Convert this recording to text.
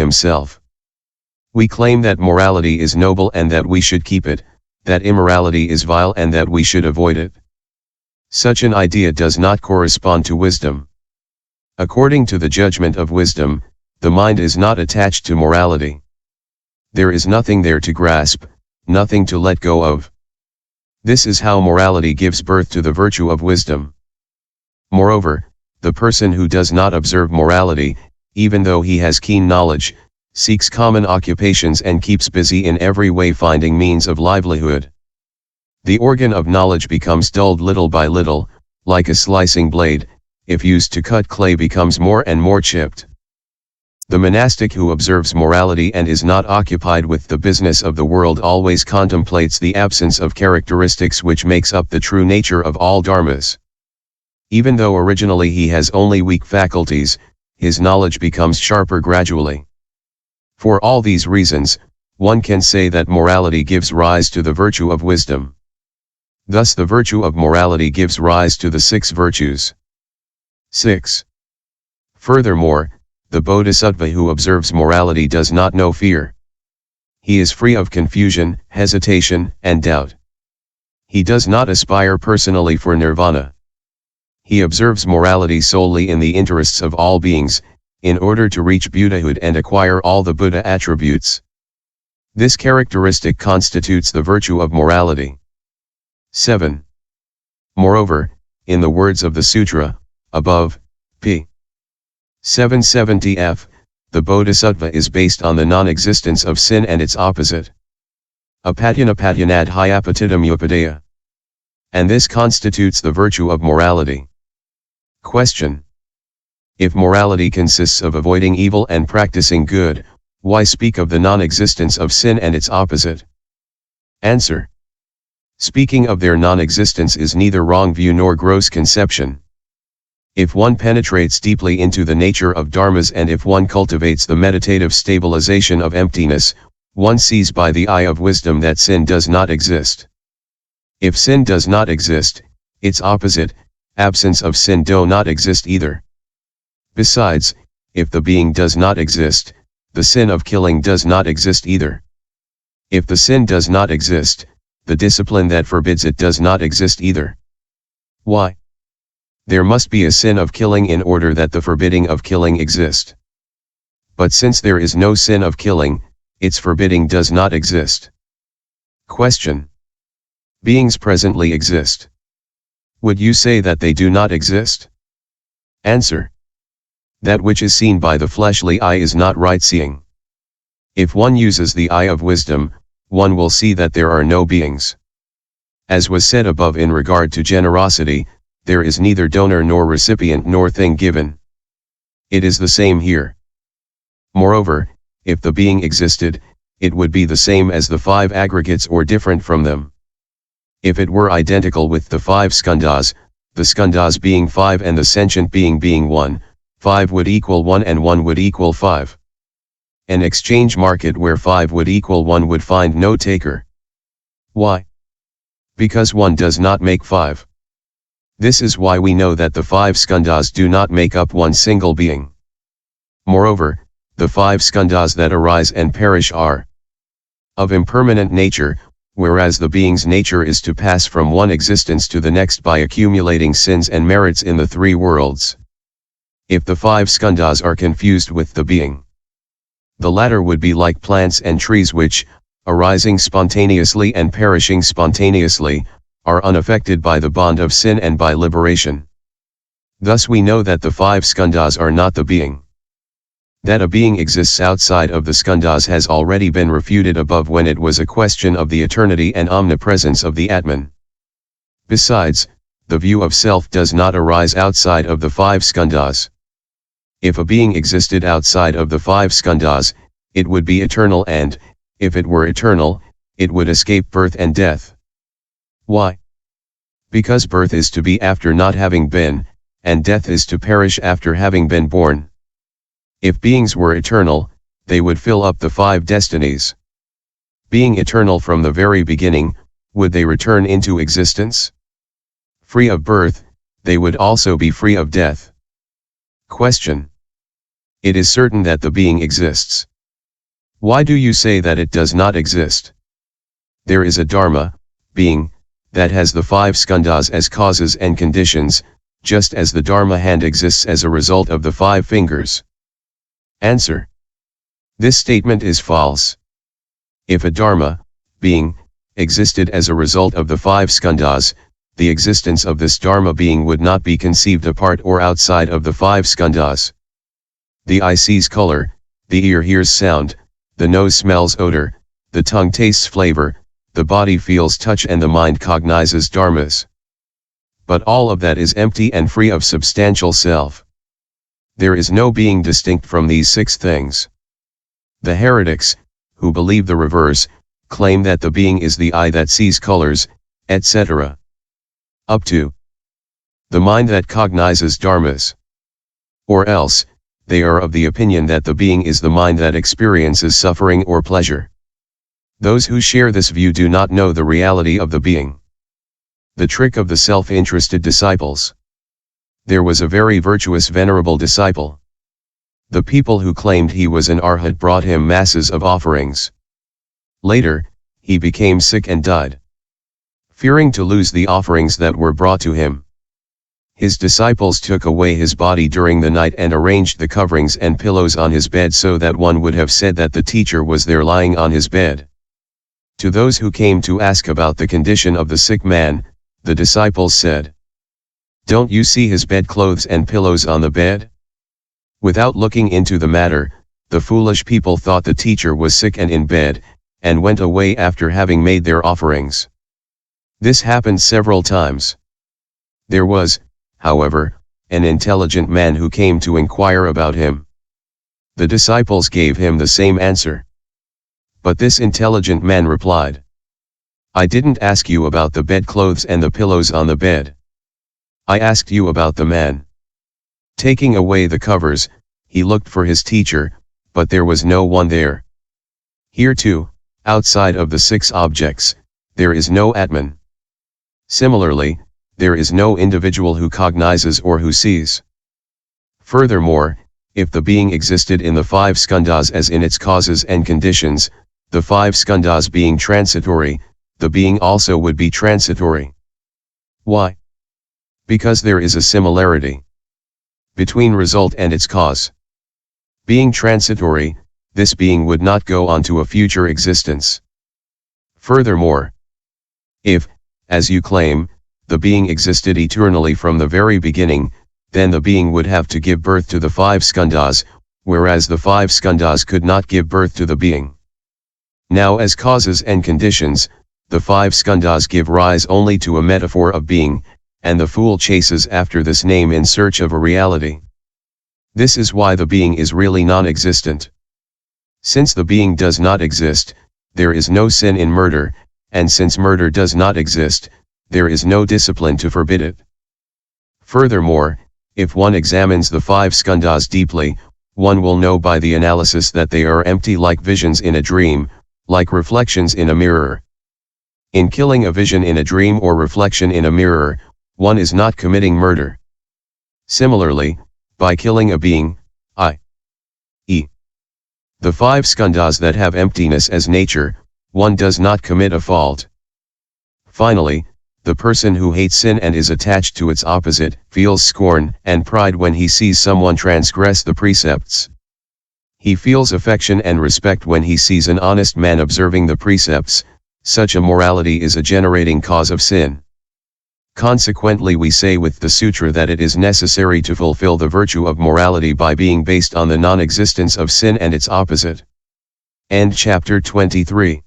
himself. We claim that morality is noble and that we should keep it, that immorality is vile and that we should avoid it. Such an idea does not correspond to wisdom. According to the judgment of wisdom, the mind is not attached to morality. There is nothing there to grasp, nothing to let go of. This is how morality gives birth to the virtue of wisdom. Moreover, the person who does not observe morality, even though he has keen knowledge, seeks common occupations and keeps busy in every way finding means of livelihood. The organ of knowledge becomes dulled little by little, like a slicing blade, if used to cut clay becomes more and more chipped. The monastic who observes morality and is not occupied with the business of the world always contemplates the absence of characteristics which makes up the true nature of all dharmas. Even though originally he has only weak faculties, his knowledge becomes sharper gradually. For all these reasons, one can say that morality gives rise to the virtue of wisdom. Thus the virtue of morality gives rise to the 6 virtues. 6. Furthermore, the bodhisattva who observes morality does not know fear. He is free of confusion, hesitation, and doubt. He does not aspire personally for nirvana. He observes morality solely in the interests of all beings, in order to reach Buddhahood and acquire all the Buddha attributes. This characteristic constitutes the virtue of morality. 7. Moreover, in the words of the sutra, above, p. 770f, the bodhisattva is based on the non-existence of sin and its opposite. Apatyanapatyanad hyapatitam upadaya. And this constitutes the virtue of morality. Question. If morality consists of avoiding evil and practicing good, why speak of the non-existence of sin and its opposite? Answer. Speaking of their non-existence is neither wrong view nor gross conception. If one penetrates deeply into the nature of dharmas and if one cultivates the meditative stabilization of emptiness, one sees by the eye of wisdom that sin does not exist. If sin does not exist, its opposite, absence of sin, do not exist either. Besides, if the being does not exist, the sin of killing does not exist either. If the sin does not exist, the discipline that forbids it does not exist either. Why? There must be a sin of killing in order that the forbidding of killing exist. But since there is no sin of killing, its forbidding does not exist. Question. Beings presently exist. Would you say that they do not exist? Answer. That which is seen by the fleshly eye is not right seeing. If one uses the eye of wisdom, one will see that there are no beings. As was said above in regard to generosity, there is neither donor nor recipient nor thing given. It is the same here. Moreover, if the being existed, it would be the same as the 5 aggregates or different from them. If it were identical with the 5 skandhas, the skandhas being 5 and the sentient being 1, 5 would equal 1 and 1 would equal 5. An exchange market where 5 would equal 1 would find no taker. Why? Because 1 does not make 5. This is why we know that the 5 skandhas do not make up one single being. Moreover, the 5 skandhas that arise and perish are of impermanent nature, whereas the being's nature is to pass from one existence to the next by accumulating sins and merits in the 3 worlds. If the 5 skandhas are confused with the being, the latter would be like plants and trees which, arising spontaneously and perishing spontaneously, are unaffected by the bond of sin and by liberation. Thus we know that the 5 skandhas are not the being. That a being exists outside of the skandhas has already been refuted above when it was a question of the eternity and omnipresence of the atman. Besides, the view of self does not arise outside of the 5 skandhas. If a being existed outside of the 5 skandhas, it would be eternal and, if it were eternal, it would escape birth and death. Why? Because birth is to be after not having been, and death is to perish after having been born. If beings were eternal, they would fill up the 5 destinies. Being eternal from the very beginning, would they return into existence? Free of birth, they would also be free of death. Question. It is certain that the being exists. Why do you say that it does not exist? There is a dharma, being, that has the 5 skandhas as causes and conditions, just as the dharma hand exists as a result of the 5 fingers. Answer. This statement is false. If a dharma, being, existed as a result of the 5 skandhas, the existence of this dharma being would not be conceived apart or outside of the 5 skandhas. The eye sees color, the ear hears sound, the nose smells odor, the tongue tastes flavor, the body feels touch, and the mind cognizes dharmas. But all of that is empty and free of substantial self. There is no being distinct from these 6 things. The heretics, who believe the reverse, claim that the being is the eye that sees colors, etc. Up to the mind that cognizes dharmas. Or else, they are of the opinion that the being is the mind that experiences suffering or pleasure. Those who share this view do not know the reality of the being. The trick of the self-interested disciples. There was a very virtuous venerable disciple. The people who claimed he was an arhat brought him masses of offerings. Later, he became sick and died. Fearing to lose the offerings that were brought to him, his disciples took away his body during the night and arranged the coverings and pillows on his bed so that one would have said that the teacher was there lying on his bed. To those who came to ask about the condition of the sick man, the disciples said, "Don't you see his bedclothes and pillows on the bed?" Without looking into the matter, the foolish people thought the teacher was sick and in bed, and went away after having made their offerings. This happened several times. There was, however, an intelligent man who came to inquire about him. The disciples gave him the same answer. But this intelligent man replied, "I didn't ask you about the bedclothes and the pillows on the bed. I asked you about the man." Taking away the covers, he looked for his teacher, but there was no one there. Here too, outside of the 6 objects, there is no atman. Similarly, there is no individual who cognizes or who sees. Furthermore, if the being existed in the 5 skandhas as in its causes and conditions, the 5 skandhas being transitory, the being also would be transitory. Why? Because there is a similarity between result and its cause. Being transitory, this being would not go on to a future existence. Furthermore, if, as you claim, the being existed eternally from the very beginning, then the being would have to give birth to the 5 skandhas, whereas the 5 skandhas could not give birth to the being. Now as causes and conditions, the 5 skandhas give rise only to a metaphor of being, and the fool chases after this name in search of a reality. This is why the being is really non-existent. Since the being does not exist, there is no sin in murder, and since murder does not exist, there is no discipline to forbid it. Furthermore, if one examines the 5 skandhas deeply, one will know by the analysis that they are empty like visions in a dream, like reflections in a mirror. In killing a vision in a dream or reflection in a mirror, one is not committing murder. Similarly, by killing a being, i.e., the 5 skandhas that have emptiness as nature, one does not commit a fault. Finally, the person who hates sin and is attached to its opposite, feels scorn and pride when he sees someone transgress the precepts. He feels affection and respect when he sees an honest man observing the precepts. Such a morality is a generating cause of sin. Consequently, we say with the sutra that it is necessary to fulfill the virtue of morality by being based on the non-existence of sin and its opposite. End chapter 23.